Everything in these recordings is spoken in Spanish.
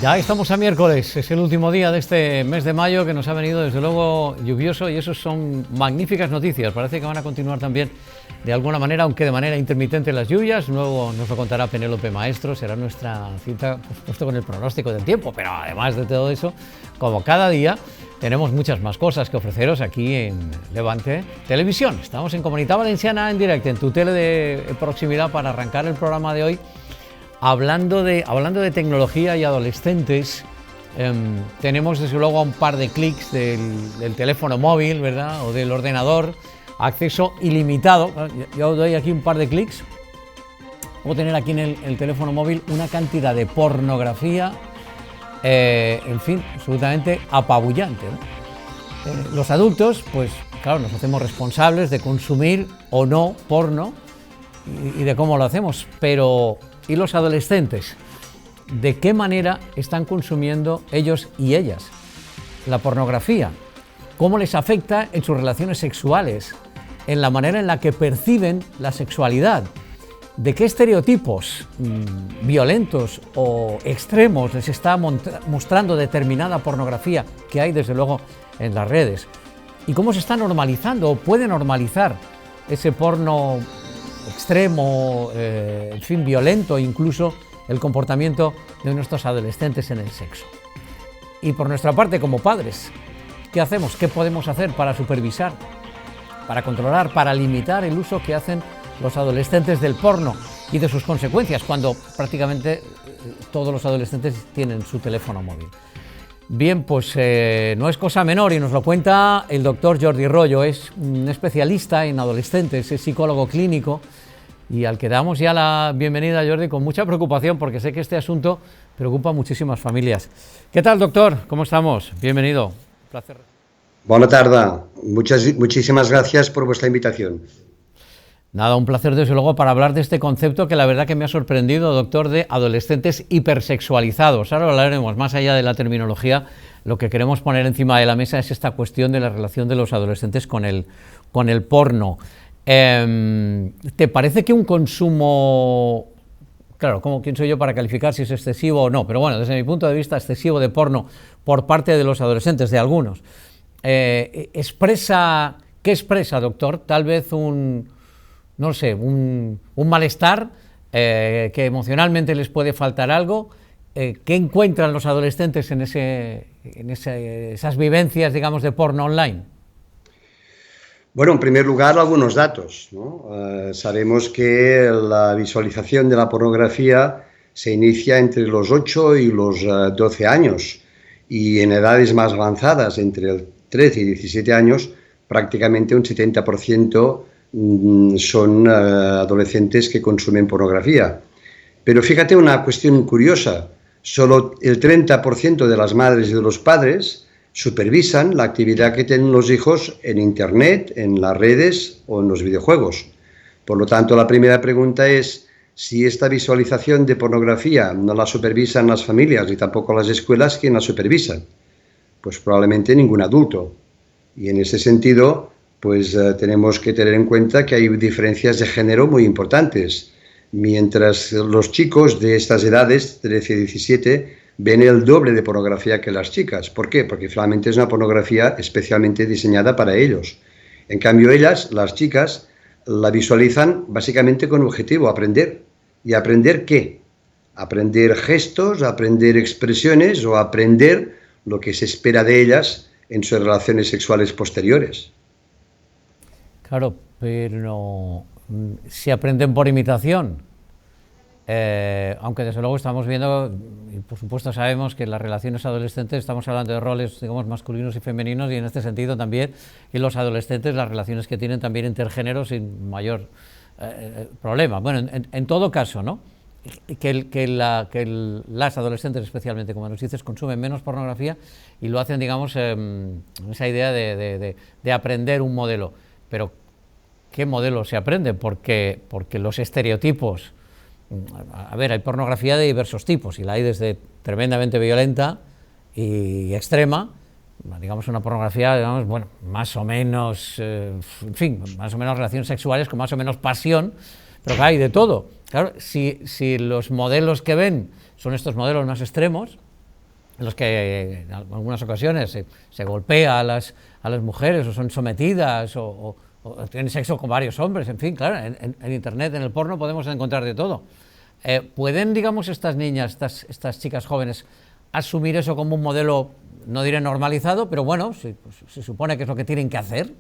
Ya estamos a miércoles, es el último día de este mes de mayo que nos ha venido desde luego lluvioso y eso son magníficas noticias. Parece que van a continuar también de alguna manera, aunque de manera intermitente, las lluvias. Luego nos lo contará Penélope Maestro, será nuestra cita, por supuesto, con el pronóstico del tiempo, pero además de todo eso, como cada día, tenemos muchas más cosas que ofreceros aquí en Levante Televisión. Estamos en Comunitat Valenciana en directo, en tu tele de proximidad, para arrancar el programa de hoy. Hablando de tecnología y adolescentes, tenemos desde luego a un par de clics del teléfono móvil, ¿verdad? O del ordenador, acceso ilimitado. Yo doy aquí un par de clics, puedo tener aquí en el teléfono móvil una cantidad de pornografía, en fin, absolutamente apabullante, ¿no? Los adultos, pues claro, nos hacemos responsables de consumir o no porno y de cómo lo hacemos, pero ¿y los adolescentes? ¿De qué manera están consumiendo ellos y ellas la pornografía? ¿Cómo les afecta en sus relaciones sexuales? En la manera en la que perciben la sexualidad. ¿De qué estereotipos violentos o extremos les está mostrando determinada pornografía que hay desde luego en las redes? ¿Y cómo se está normalizando o puede normalizar ese porno extremo, en fin, violento, incluso el comportamiento de nuestros adolescentes en el sexo? Y por nuestra parte, como padres, ¿qué hacemos? ¿Qué podemos hacer para supervisar, para controlar, para limitar el uso que hacen los adolescentes del porno y de sus consecuencias, cuando prácticamente todos los adolescentes tienen su teléfono móvil? Bien, pues no es cosa menor y nos lo cuenta el doctor Jordi Rollo. Es un especialista en adolescentes, es psicólogo clínico y al que damos ya la bienvenida, Jordi, con mucha preocupación porque sé que este asunto preocupa a muchísimas familias. ¿Qué tal, doctor? ¿Cómo estamos? Bienvenido. Un placer. Buenas tardes. Muchísimas gracias por vuestra invitación. Nada, un placer desde luego para hablar de este concepto que la verdad que me ha sorprendido, doctor, de adolescentes hipersexualizados. Ahora hablaremos más allá de la terminología. Lo que queremos poner encima de la mesa es esta cuestión de la relación de los adolescentes con el porno. ¿Te parece que un consumo, claro, quién soy yo para calificar si es excesivo o no, pero bueno, desde mi punto de vista, excesivo de porno por parte de los adolescentes, de algunos, ¿qué expresa, doctor? Tal vez un malestar, que emocionalmente les puede faltar algo. ¿Qué encuentran los adolescentes en esas vivencias, digamos, de porno online? Bueno, en primer lugar, algunos datos, ¿no? Sabemos que la visualización de la pornografía se inicia entre los 8 y los 12 años y en edades más avanzadas, entre el 13 y 17 años, prácticamente un 70% son adolescentes que consumen pornografía. Pero fíjate una cuestión curiosa, solo el 30% de las madres y de los padres supervisan la actividad que tienen los hijos en Internet, en las redes o en los videojuegos. Por lo tanto, la primera pregunta es si esta visualización de pornografía no la supervisan las familias y tampoco las escuelas, ¿quién la supervisan? Pues probablemente ningún adulto. Y en ese sentido, pues tenemos que tener en cuenta que hay diferencias de género muy importantes. Mientras los chicos de estas edades, 13 y 17, ven el doble de pornografía que las chicas. ¿Por qué? Porque finalmente es una pornografía especialmente diseñada para ellos. En cambio, las chicas, la visualizan básicamente con objetivo, aprender. ¿Y aprender qué? Aprender gestos, aprender expresiones o aprender lo que se espera de ellas en sus relaciones sexuales posteriores. Claro, pero si aprenden por imitación, aunque desde luego estamos viendo, y por supuesto sabemos que en las relaciones adolescentes estamos hablando de roles, digamos, masculinos y femeninos, y en este sentido también en los adolescentes las relaciones que tienen también intergénero sin mayor problema. Bueno, en todo caso, ¿no? Las adolescentes, especialmente, como nos dices, consumen menos pornografía y lo hacen, digamos, esa idea de aprender un modelo. Pero ¿qué modelo se aprende? Porque los estereotipos, a ver, hay pornografía de diversos tipos y la hay desde tremendamente violenta y extrema, digamos una pornografía, digamos, bueno, más o menos, en fin, más o menos relaciones sexuales con más o menos pasión, pero que hay de todo. Claro, si los modelos que ven son estos modelos más extremos, en los que en algunas ocasiones se golpea a las mujeres o son sometidas o tienen sexo con varios hombres, en fin, claro, en Internet, en el porno podemos encontrar de todo. ¿Pueden, digamos, estas niñas, estas chicas jóvenes, asumir eso como un modelo, no diré normalizado, pero bueno, se supone que es lo que tienen que hacer?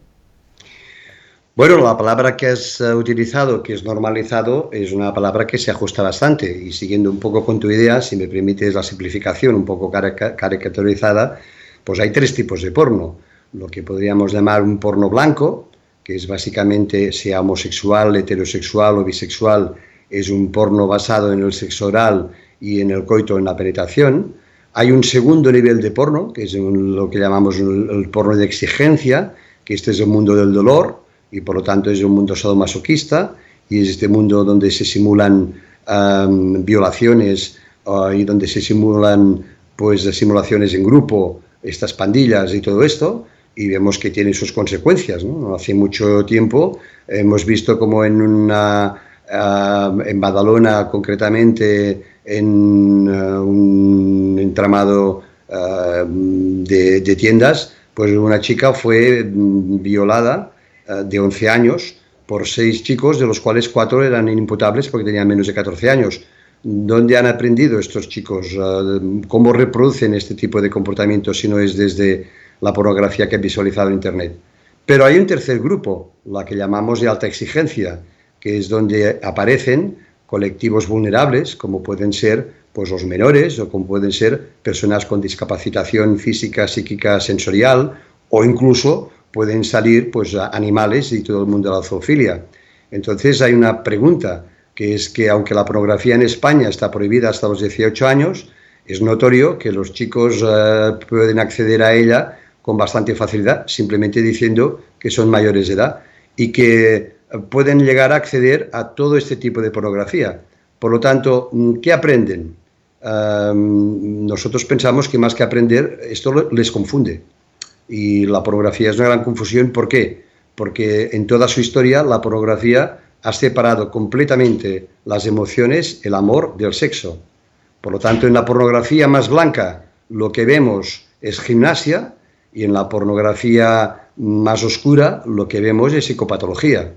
Bueno, la palabra que has utilizado, que es normalizado, es una palabra que se ajusta bastante. Y siguiendo un poco con tu idea, si me permites la simplificación un poco caricaturizada, pues hay tres tipos de porno. Lo que podríamos llamar un porno blanco, que es básicamente, sea homosexual, heterosexual o bisexual, es un porno basado en el sexo oral y en el coito, en la penetración. Hay un segundo nivel de porno, que es lo que llamamos el porno de exigencia, que este es el mundo del dolor, y por lo tanto es un mundo sadomasoquista, y es este mundo donde se simulan violaciones y donde se simulan pues simulaciones en grupo, estas pandillas y todo esto, y vemos que tiene sus consecuencias, ¿no? Hace mucho tiempo hemos visto como en Badalona, concretamente, en un entramado de tiendas, pues una chica fue violada de 11 años por 6 chicos, de los cuales 4 eran inimputables porque tenían menos de 14 años. ¿Dónde han aprendido estos chicos? ¿Cómo reproducen este tipo de comportamientos si no es desde la pornografía que han visualizado en Internet? Pero hay un tercer grupo, la que llamamos de alta exigencia, que es donde aparecen colectivos vulnerables, como pueden ser pues, los menores o como pueden ser personas con discapacitación física, psíquica, sensorial, o incluso pueden salir pues, animales y todo el mundo de la zoofilia. Entonces hay una pregunta, que es que aunque la pornografía en España está prohibida hasta los 18 años, es notorio que los chicos pueden acceder a ella con bastante facilidad, simplemente diciendo que son mayores de edad y que pueden llegar a acceder a todo este tipo de pornografía. Por lo tanto, ¿qué aprenden? Nosotros pensamos que más que aprender, esto les confunde. Y la pornografía es una gran confusión. ¿Por qué? Porque en toda su historia la pornografía ha separado completamente las emociones, el amor, del sexo. Por lo tanto, en la pornografía más blanca lo que vemos es gimnasia y en la pornografía más oscura lo que vemos es psicopatología.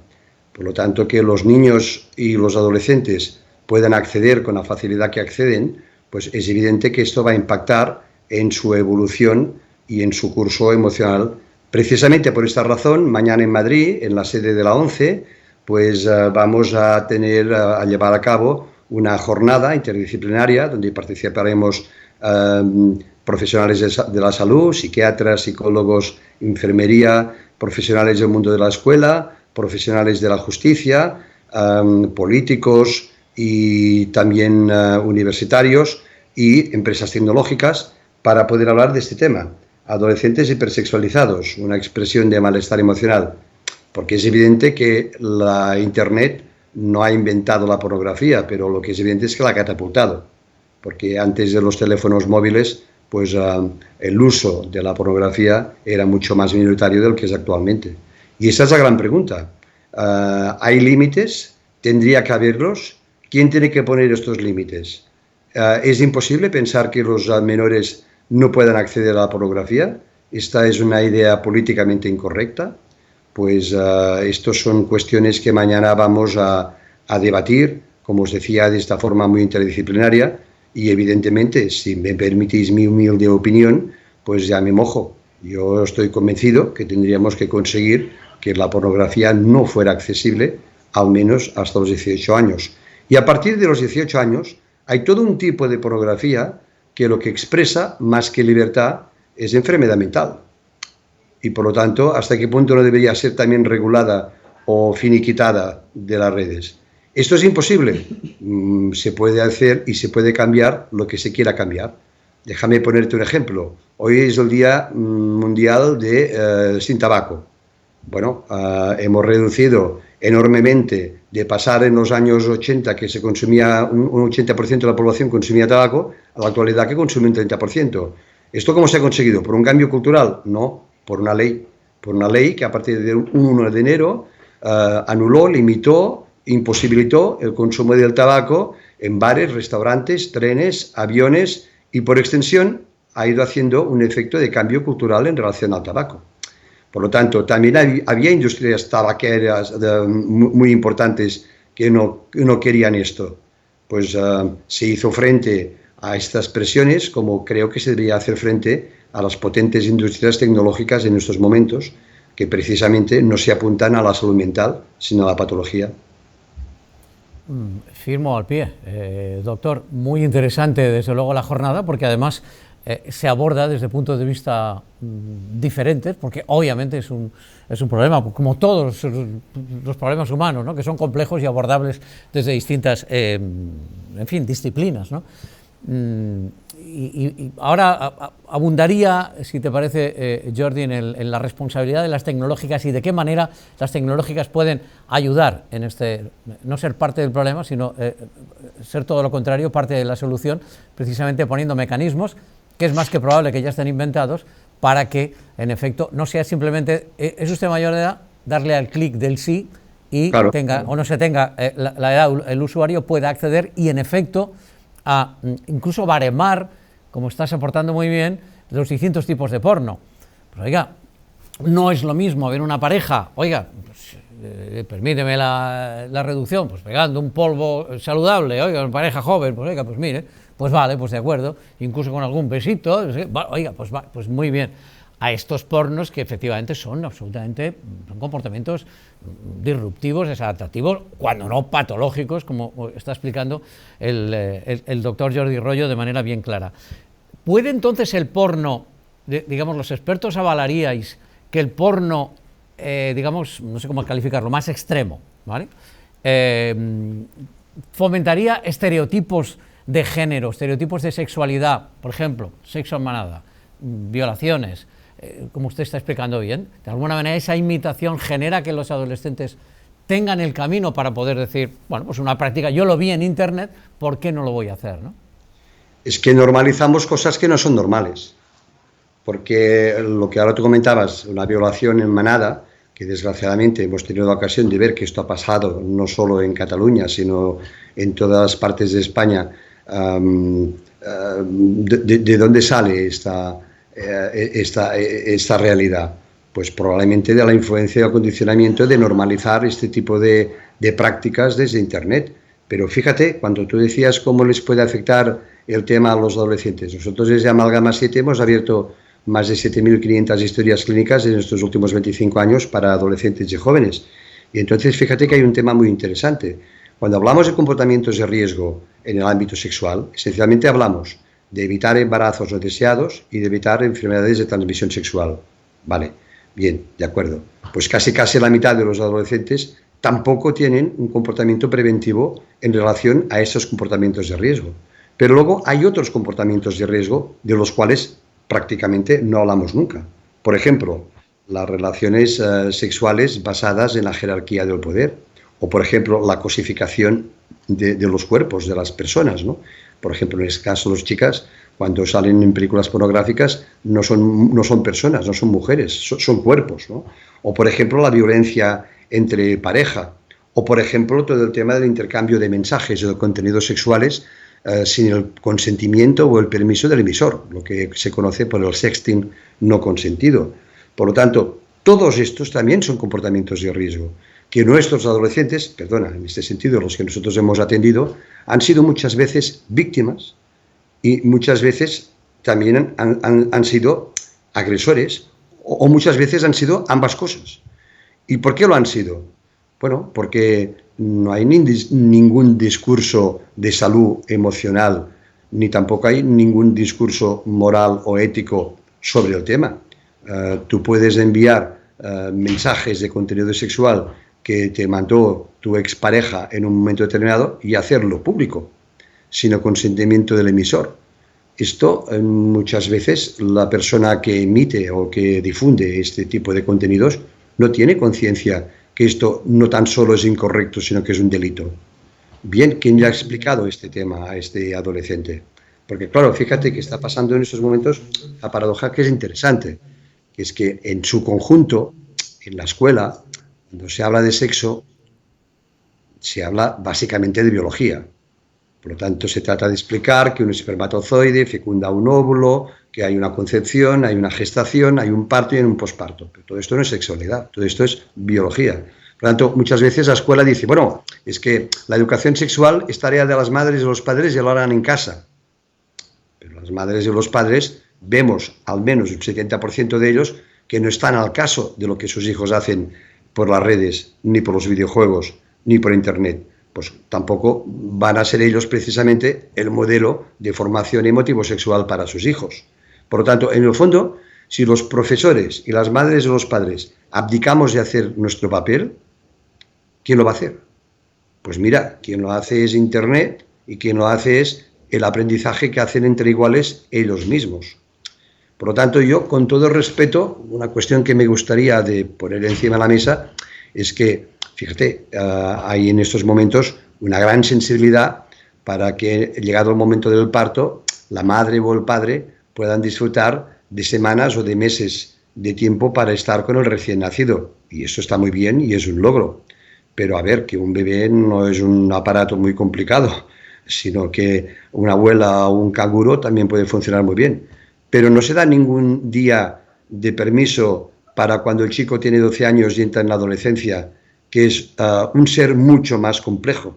Por lo tanto, que los niños y los adolescentes puedan acceder con la facilidad que acceden, pues es evidente que esto va a impactar en su evolución y en su curso emocional. Precisamente por esta razón, mañana en Madrid, en la sede de la ONCE, pues vamos a llevar a cabo una jornada interdisciplinaria donde participaremos profesionales de la salud, psiquiatras, psicólogos, enfermería, profesionales del mundo de la escuela, profesionales de la justicia, políticos y también universitarios y empresas tecnológicas para poder hablar de este tema. Adolescentes hipersexualizados, una expresión de malestar emocional, porque es evidente que la Internet no ha inventado la pornografía, pero lo que es evidente es que la ha catapultado, porque antes de los teléfonos móviles, pues el uso de la pornografía era mucho más minoritario del que es actualmente. Y esa es la gran pregunta. ¿Hay límites? ¿Tendría que haberlos? ¿Quién tiene que poner estos límites? ¿Es imposible pensar que los menores no puedan acceder a la pornografía? ¿Esta es una idea políticamente incorrecta? Pues estas son cuestiones que mañana vamos a debatir, como os decía, de esta forma muy interdisciplinaria y evidentemente, si me permitís mi humilde opinión, pues ya me mojo. Yo estoy convencido que tendríamos que conseguir que la pornografía no fuera accesible, al menos hasta los 18 años. Y a partir de los 18 años hay todo un tipo de pornografía que lo que expresa, más que libertad, es enfermedad mental. Y por lo tanto, ¿hasta qué punto no debería ser también regulada o finiquitada de las redes? ¿Esto es imposible? Se puede hacer y se puede cambiar lo que se quiera cambiar. Déjame ponerte un ejemplo. Hoy es el Día Mundial de sin tabaco. Bueno, hemos reducido enormemente de pasar en los años 80 que se consumía un 80% de la población consumía tabaco, a la actualidad que consume un 30%. ¿Esto cómo se ha conseguido? ¿Por un cambio cultural? No, por una ley. Por una ley que a partir de 1 de enero anuló, limitó, imposibilitó el consumo del tabaco en bares, restaurantes, trenes, aviones y por extensión ha ido haciendo un efecto de cambio cultural en relación al tabaco. Por lo tanto, también había industrias tabaqueras muy importantes que no querían esto. Pues se hizo frente a estas presiones, como creo que se debería hacer frente a las potentes industrias tecnológicas en estos momentos, que precisamente no se apuntan a la salud mental, sino a la patología. Firmo al pie. Doctor, muy interesante desde luego la jornada, porque además se aborda desde puntos de vista diferentes, porque obviamente es un problema, como todos los problemas humanos, ¿no?, que son complejos y abordables desde distintas, en fin, disciplinas, ¿no? Y ahora abundaría, si te parece, Jordi, en la responsabilidad de las tecnológicas y de qué manera las tecnológicas pueden ayudar en no ser parte del problema, sino ser todo lo contrario, parte de la solución, precisamente poniendo mecanismos que es más que probable que ya estén inventados para que, en efecto, no sea simplemente, es usted mayor de edad, darle al clic del sí y claro, tenga o no se tenga la edad, el usuario pueda acceder y, en efecto, a incluso baremar, como estás aportando muy bien, los distintos tipos de porno. Pues oiga, no es lo mismo ver una pareja, oiga, pues, permíteme la reducción, pues pegando un polvo saludable, oiga, una pareja joven, pues oiga, pues mire, pues vale, pues de acuerdo, incluso con algún besito, oiga, pues muy bien. A estos pornos que efectivamente son comportamientos disruptivos, desadaptativos, cuando no patológicos, como está explicando el doctor Jordi Royo de manera bien clara. ¿Puede entonces el porno, digamos, los expertos avalaríais que el porno, digamos, no sé cómo calificarlo, más extremo, ¿vale?, fomentaría estereotipos de género, estereotipos de sexualidad, por ejemplo, sexo en manada, violaciones, como usted está explicando bien? De alguna manera esa imitación genera que los adolescentes tengan el camino para poder decir, bueno, pues una práctica, yo lo vi en internet, ¿por qué no lo voy a hacer, no? Es que normalizamos cosas que no son normales, porque lo que ahora tú comentabas, una violación en manada, que desgraciadamente hemos tenido la ocasión de ver que esto ha pasado no solo en Cataluña, sino en todas las partes de España. ¿De dónde sale esta realidad? Pues probablemente de la influencia y el condicionamiento de normalizar este tipo de prácticas desde Internet. Pero fíjate, cuando tú decías cómo les puede afectar el tema a los adolescentes, nosotros desde Amalgama 7 hemos abierto más de 7.500 historias clínicas en estos últimos 25 años para adolescentes y jóvenes. Y entonces fíjate que hay un tema muy interesante. Cuando hablamos de comportamientos de riesgo en el ámbito sexual, esencialmente hablamos de evitar embarazos no deseados y de evitar enfermedades de transmisión sexual. Vale, bien, de acuerdo. Pues casi la mitad de los adolescentes tampoco tienen un comportamiento preventivo en relación a esos comportamientos de riesgo. Pero luego hay otros comportamientos de riesgo de los cuales prácticamente no hablamos nunca. Por ejemplo, las relaciones sexuales basadas en la jerarquía del poder, o por ejemplo la cosificación de los cuerpos de las personas, ¿no? Por ejemplo, en este caso las chicas, cuando salen en películas pornográficas, no son personas, no son mujeres, son cuerpos, ¿no? O por ejemplo la violencia entre pareja, o por ejemplo todo el tema del intercambio de mensajes o de contenidos sexuales sin el consentimiento o el permiso del emisor, lo que se conoce por el sexting no consentido. Por lo tanto, todos estos también son comportamientos de riesgo, que nuestros adolescentes, en este sentido los que nosotros hemos atendido, han sido muchas veces víctimas y muchas veces también han sido agresores o muchas veces han sido ambas cosas. ¿Y por qué lo han sido? Bueno, porque no hay ningún discurso de salud emocional, ni tampoco hay ningún discurso moral o ético sobre el tema. Tú puedes enviar mensajes de contenido sexual que te mandó tu expareja en un momento determinado y hacerlo público, sin consentimiento del emisor. Esto muchas veces la persona que emite o que difunde este tipo de contenidos no tiene conciencia que esto no tan solo es incorrecto, sino que es un delito. Bien, ¿quién le ha explicado este tema a este adolescente? Porque claro, fíjate que está pasando en estos momentos la paradoja que es interesante, que es que en su conjunto, en la escuela, cuando se habla de sexo, se habla básicamente de biología, Por lo tanto, se trata de explicar que un espermatozoide fecunda un óvulo, que hay una concepción, hay una gestación, hay un parto y un posparto. Pero todo esto no es sexualidad, todo esto es biología. Por lo tanto, muchas veces la escuela dice, bueno, es que la educación sexual es tarea de las madres y de los padres y lo harán en casa. Pero las madres y los padres vemos, al menos un 70% de ellos, que no están al caso de lo que sus hijos hacen por las redes, ni por los videojuegos, ni por Internet. Pues tampoco van a ser ellos precisamente el modelo de formación emotivo-sexual para sus hijos. Por lo tanto, en el fondo, si los profesores y las madres y los padres abdicamos de hacer nuestro papel, ¿quién lo va a hacer? Pues mira, quien lo hace es Internet y quien lo hace es el aprendizaje que hacen entre iguales ellos mismos. Por lo tanto, yo, con todo respeto, una cuestión que me gustaría de poner encima de la mesa es que, fíjate, hay en estos momentos una gran sensibilidad para que, llegado el momento del parto, la madre o el padre puedan disfrutar de semanas o de meses de tiempo para estar con el recién nacido. Y eso está muy bien y es un logro. Pero a ver, que un bebé no es un aparato muy complicado, sino que una abuela o un canguro también puede funcionar muy bien. Pero no se da ningún día de permiso para cuando el chico tiene 12 años y entra en la adolescencia, que es un ser mucho más complejo.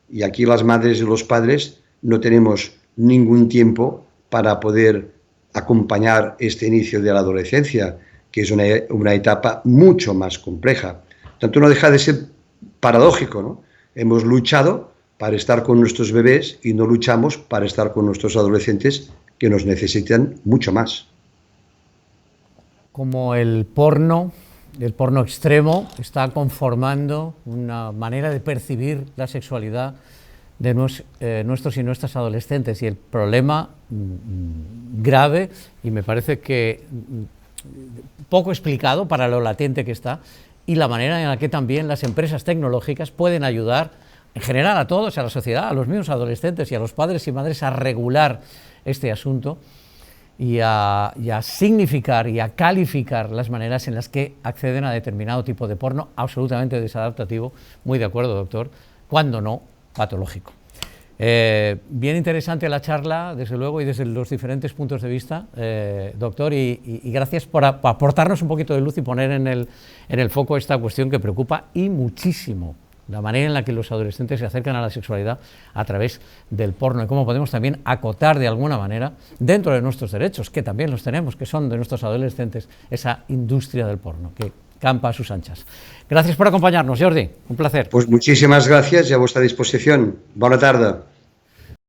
Y aquí las madres y los padres no tenemos ningún tiempo para poder acompañar este inicio de la adolescencia, que es una etapa mucho más compleja. Tanto no deja de ser paradójico, ¿no? Hemos luchado para estar con nuestros bebés y no luchamos para estar con nuestros adolescentes que nos necesitan mucho más. Como el porno extremo está conformando una manera de percibir la sexualidad de nuestros y nuestras adolescentes, y el problema grave, y me parece que poco explicado para lo latente que está, y la manera en la que también las empresas tecnológicas pueden ayudar en general a todos, a la sociedad, a los mismos adolescentes y a los padres y madres a regular este asunto y a significar y a calificar las maneras en las que acceden a determinado tipo de porno absolutamente desadaptativo, muy de acuerdo, doctor, cuando no patológico. Bien interesante la charla, desde luego, y desde los diferentes puntos de vista, doctor, y gracias por aportarnos un poquito de luz y poner en el foco esta cuestión que preocupa y muchísimo, la manera en la que los adolescentes se acercan a la sexualidad a través del porno y cómo podemos también acotar de alguna manera, dentro de nuestros derechos, que también los tenemos, que son de nuestros adolescentes, esa industria del porno que campa a sus anchas. Gracias por acompañarnos, Jordi, un placer. Pues muchísimas gracias y a vuestra disposición. Buena tarde.